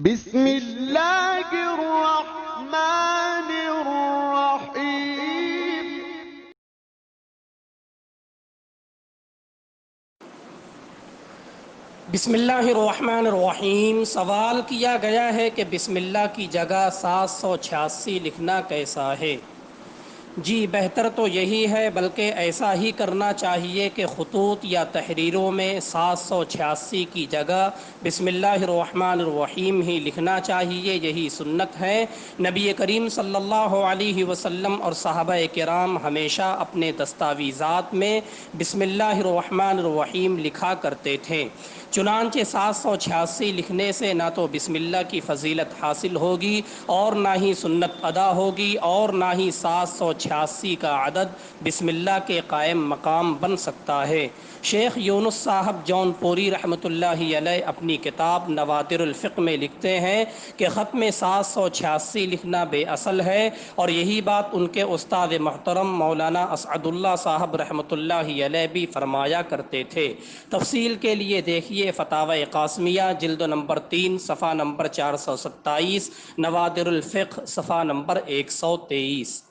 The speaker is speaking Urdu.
بسم اللہ الرحمن الرحیم۔ بسم اللہ الرحمن الرحیم۔ سوال کیا گیا ہے کہ بسم اللہ کی جگہ 786 لکھنا کیسا ہے؟ جی بہتر تو یہی ہے، بلکہ ایسا ہی کرنا چاہیے کہ خطوط یا تحریروں میں 786 کی جگہ بسم اللہ الرحمن الرحیم ہی لکھنا چاہیے، یہی سنت ہے۔ نبی کریم صلی اللہ علیہ وسلم اور صحابہ کرام ہمیشہ اپنے دستاویزات میں بسم اللہ الرحمن الرحیم لکھا کرتے تھے، چنانچہ 786 لکھنے سے نہ تو بسم اللہ کی فضیلت حاصل ہوگی اور نہ ہی سنت ادا ہوگی، اور نہ ہی 786 کا عدد بسم اللہ کے قائم مقام بن سکتا ہے۔ شیخ یونس صاحب جون پوری رحمۃ اللہ علیہ اپنی کتاب نوادر الفقہ میں لکھتے ہیں کہ ختم 786 لکھنا بے اصل ہے، اور یہی بات ان کے استاد محترم مولانا اسعد اللہ صاحب رحمۃ اللہ علیہ بھی فرمایا کرتے تھے۔ تفصیل کے لیے دیکھیے فتاوی قاسمیہ جلد نمبر 3 صفحہ نمبر 427، نوادر الفقہ صفحہ نمبر 123۔